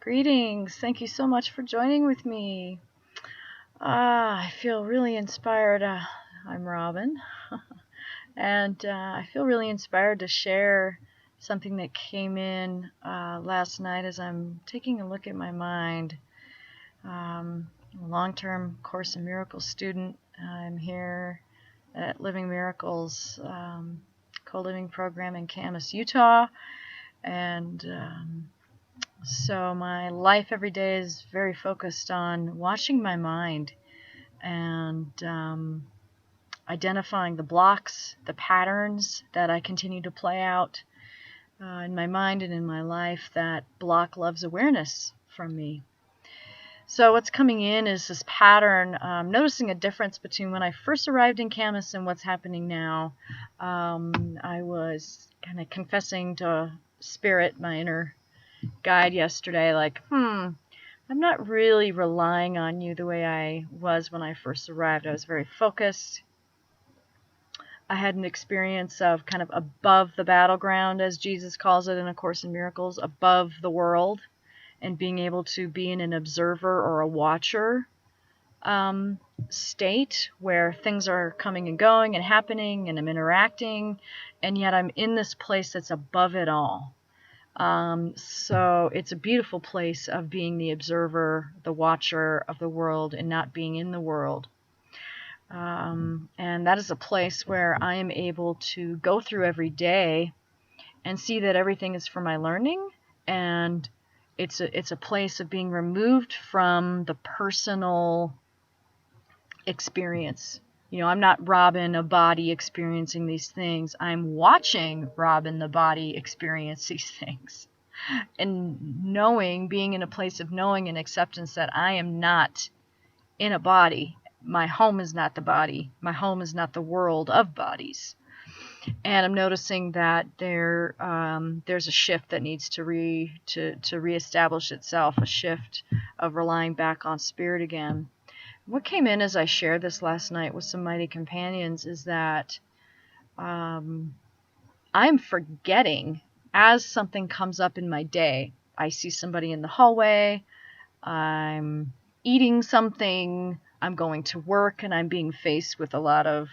Greetings. Thank you so much for joining with me. I feel really inspired. I'm Robin, and I feel really inspired to share something that came in last night as I'm taking a look at my mind. I'm a long-term Course in Miracles student. I'm here at Living Miracles co-living program in Camas, Utah, and so my life every day is very focused on watching my mind and identifying the blocks, the patterns that I continue to play out in my mind and in my life that block love's awareness from me. So what's coming in is this pattern, noticing a difference between when I first arrived in Camas and what's happening now. I was kind of confessing to Spirit, my inner guide yesterday, like, I'm not really relying on you the way I was when I first arrived. I was very focused. I had an experience of kind of above the battleground, as Jesus calls it in A Course in Miracles, above the world, and being able to be in an observer or a watcher state where things are coming and going and happening and I'm interacting, and yet I'm in this place that's above it all. So it's a beautiful place of being the observer, the watcher of the world, and not being in the world. And that is a place where I am able to go through every day and see that everything is for my learning, and it's a place of being removed from the personal experience. I'm not Robin, a body, experiencing these things. I'm watching Robin, the body, experience these things. And being in a place of knowing and acceptance that I am not in a body. My home is not the body. My home is not the world of bodies. And I'm noticing that there's a shift that needs to reestablish itself, a shift of relying back on Spirit again. What came in as I shared this last night with some mighty companions is that I'm forgetting as something comes up in my day. I see somebody in the hallway, I'm eating something, I'm going to work, and I'm being faced with a lot of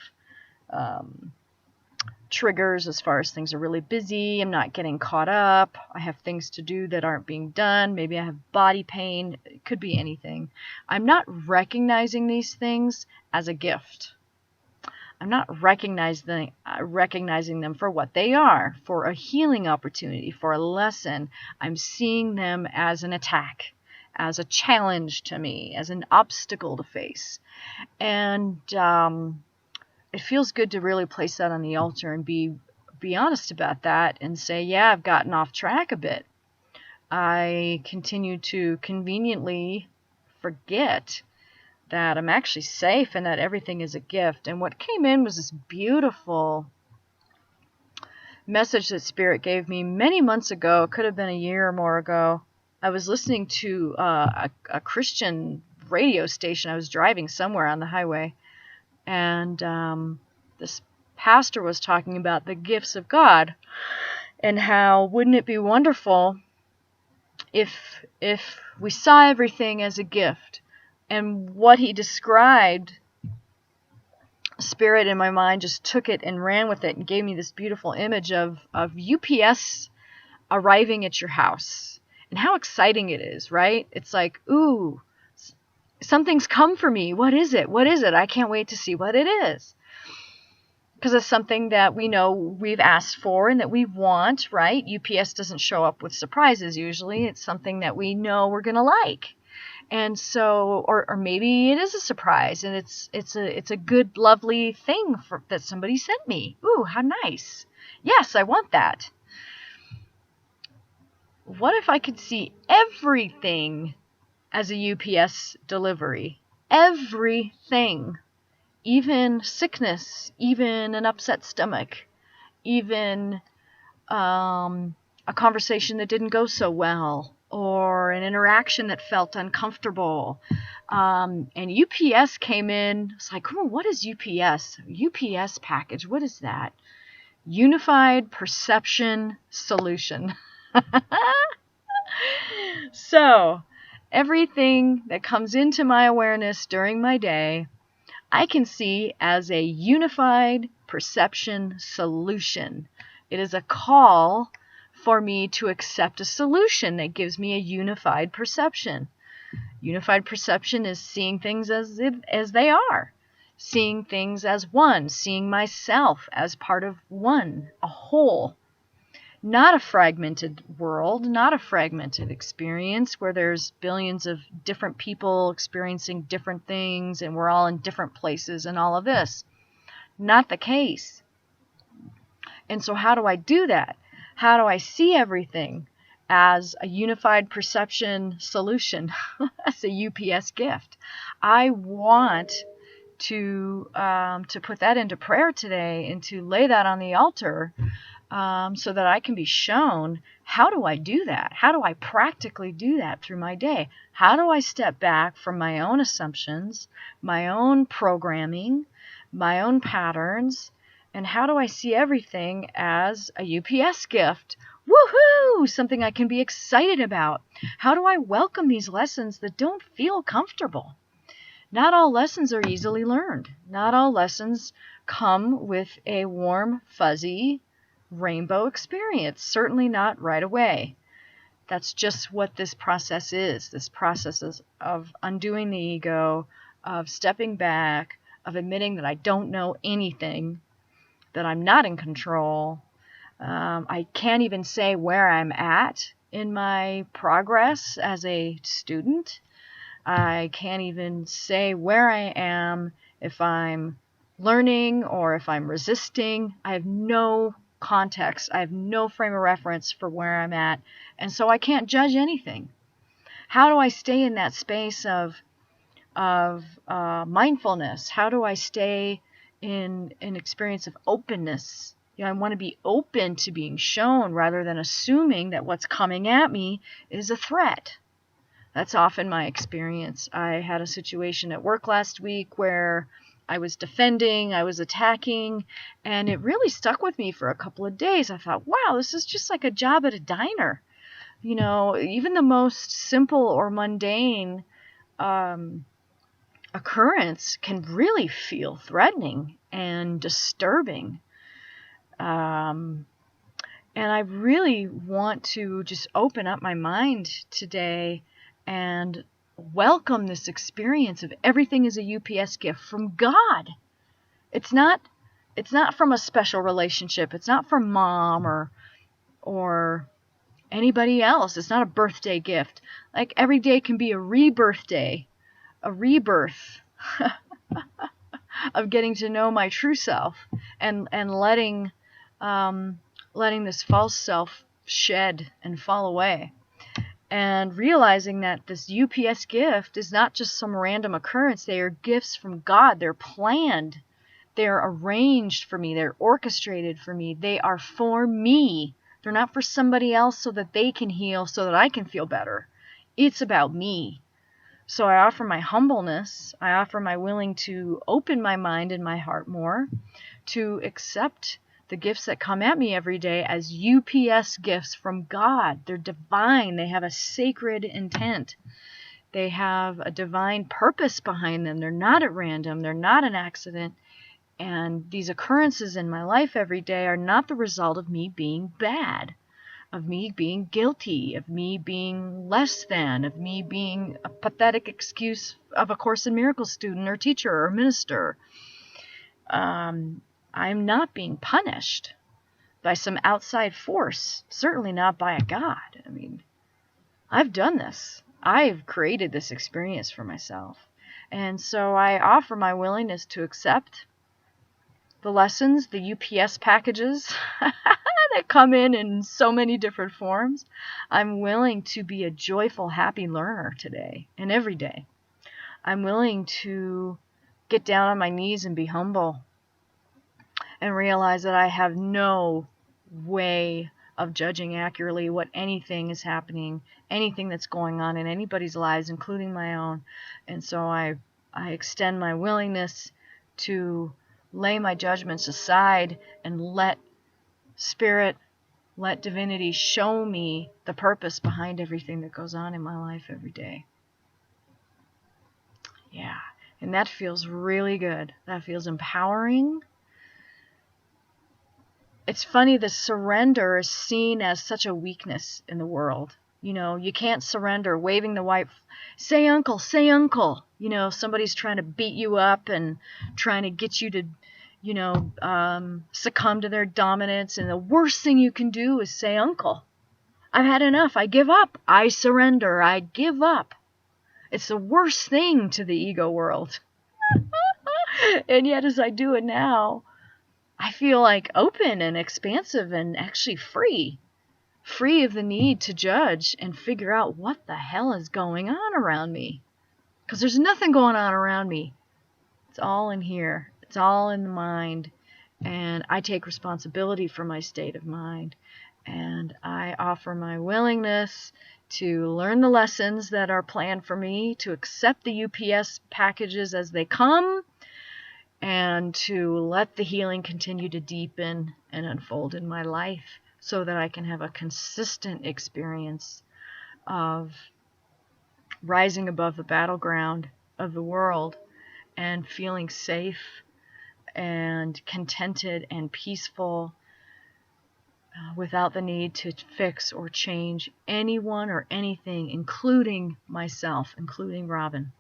triggers as far as things are really busy. I'm not getting caught up. I have things to do that aren't being done. Maybe I have body pain. It could be anything. I'm not recognizing these things as a gift. I'm not recognizing them for what they are, for a healing opportunity, for a lesson. I'm seeing them as an attack, as a challenge to me, as an obstacle to face. And it feels good to really place that on the altar and be honest about that and say, yeah, I've gotten off track a bit. I continue to conveniently forget that I'm actually safe and that everything is a gift. And what came in was this beautiful message that Spirit gave me many months ago. It could have been a year or more ago. I was listening to a Christian radio station. I was driving somewhere on the highway. And this pastor was talking about the gifts of God and how wouldn't it be wonderful if we saw everything as a gift. And what he described, Spirit in my mind just took it and ran with it and gave me this beautiful image of UPS arriving at your house and how exciting it is, right? It's like, ooh, something's come for me. What is it? What is it? I can't wait to see what it is. Because it's something that we know we've asked for and that we want, right? UPS doesn't show up with surprises usually. It's something that we know we're going to like. And so, or maybe it is a surprise and it's a good, lovely thing that somebody sent me. Ooh, how nice. Yes, I want that. What if I could see everything as a UPS delivery? Everything. Even sickness, even an upset stomach, even a conversation that didn't go so well, or an interaction that felt uncomfortable. And UPS came in. It's like, oh, what is UPS? UPS package, what is that? Unified Perception Solution. So, everything that comes into my awareness during my day, I can see as a unified perception solution. It is a call for me to accept a solution that gives me a unified perception. Unified perception is seeing things as they are, seeing things as one, seeing myself as part of one, a whole. Not a fragmented world, not a fragmented experience where there's billions of different people experiencing different things and we're all in different places and all of this. Not the case. And so how do I do that? How do I see everything as a unified perception solution, as a UPS gift? I want to put that into prayer today and to lay that on the altar, so that I can be shown, how do I do that? How do I practically do that through my day? How do I step back from my own assumptions, my own programming, my own patterns, and how do I see everything as a UPS gift? Woohoo! Something I can be excited about. How do I welcome these lessons that don't feel comfortable? Not all lessons are easily learned. Not all lessons come with a warm, fuzzy, rainbow experience. Certainly not right away. That's just what this process is. This process is of undoing the ego, of stepping back, of admitting that I don't know anything, that I'm not in control. I can't even say where I'm at in my progress as a student. I can't even say where I am, if I'm learning or if I'm resisting. I have no context. I have no frame of reference for where I'm at, and so I can't judge anything. How do I stay in that space of mindfulness? How do I stay in an experience of openness? I want to be open to being shown rather than assuming that what's coming at me is a threat. That's often my experience. I had a situation at work last week where I was defending, I was attacking, and it really stuck with me for a couple of days. I thought, wow, this is just like a job at a diner. Even the most simple or mundane occurrence can really feel threatening and disturbing. And I really want to just open up my mind today and welcome this experience of everything is a UPS gift from God. It's not from a special relationship. It's not from mom or anybody else. It's not a birthday gift. Like every day can be a rebirth day, a rebirth of getting to know my true self and letting this false self shed and fall away. And realizing that this UPS gift is not just some random occurrence. They are gifts from God. They're planned. They're arranged for me. They're orchestrated for me. They are for me. They're not for somebody else so that they can heal, so that I can feel better. It's about me. So I offer my humbleness. I offer my willing to open my mind and my heart more, to accept the gifts that come at me every day as UPS gifts from God. They're divine. They have a sacred intent. They have a divine purpose behind them. They're not at random. They're not an accident. And these occurrences in my life every day are not the result of me being bad, of me being guilty, of me being less than, of me being a pathetic excuse of a Course in Miracles student or teacher or minister. I'm not being punished by some outside force, certainly not by a God. I mean, I've done this. I've created this experience for myself. And so I offer my willingness to accept the lessons, the UPS packages that come in so many different forms. I'm willing to be a joyful, happy learner today and every day. I'm willing to get down on my knees and be humble and realize that I have no way of judging accurately what anything is happening, anything that's going on in anybody's lives, including my own. And so I extend my willingness to lay my judgments aside and let Spirit, let divinity show me the purpose behind everything that goes on in my life every day. Yeah, and that feels really good. That feels empowering. It's funny, the surrender is seen as such a weakness in the world. You know, you can't surrender, waving the white, say uncle, say uncle. You know, somebody's trying to beat you up and trying to get you to, you know, succumb to their dominance. And the worst thing you can do is say uncle. I've had enough. I give up. I surrender. I give up. It's the worst thing to the ego world. And yet as I do it now, I feel like open and expansive and actually free of the need to judge and figure out what the hell is going on around me. Because there's nothing going on around me. It's all in here. It's all in the mind. And I take responsibility for my state of mind. And I offer my willingness to learn the lessons that are planned for me, to accept the UPS packages as they come, and to let the healing continue to deepen and unfold in my life so that I can have a consistent experience of rising above the battleground of the world and feeling safe and contented and peaceful without the need to fix or change anyone or anything, including myself, including Robin.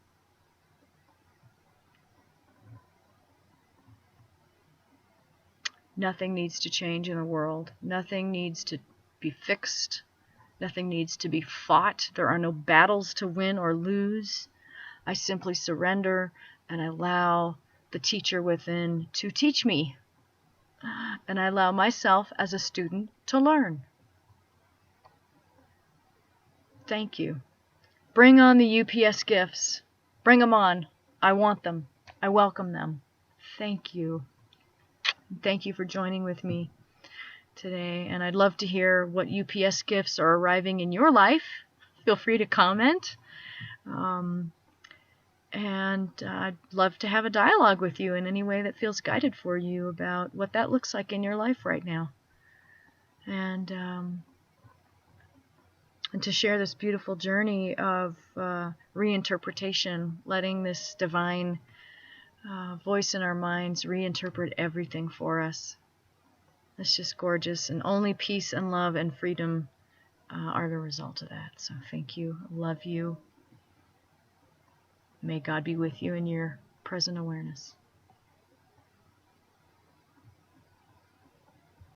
Nothing needs to change in the world. Nothing needs to be fixed. Nothing needs to be fought. There are no battles to win or lose. I simply surrender and I allow the teacher within to teach me. And I allow myself as a student to learn. Thank you. Bring on the UPS gifts. Bring them on. I want them. I welcome them. Thank you. Thank you for joining with me today. And I'd love to hear what UPS gifts are arriving in your life. Feel free to comment. And I'd love to have a dialogue with you in any way that feels guided for you about what that looks like in your life right now. And to share this beautiful journey of reinterpretation, letting this divine voice in our minds reinterpret everything for us. It's just gorgeous, and only peace and love and freedom are the result of that. So thank you. Love you. May God be with you in your present awareness.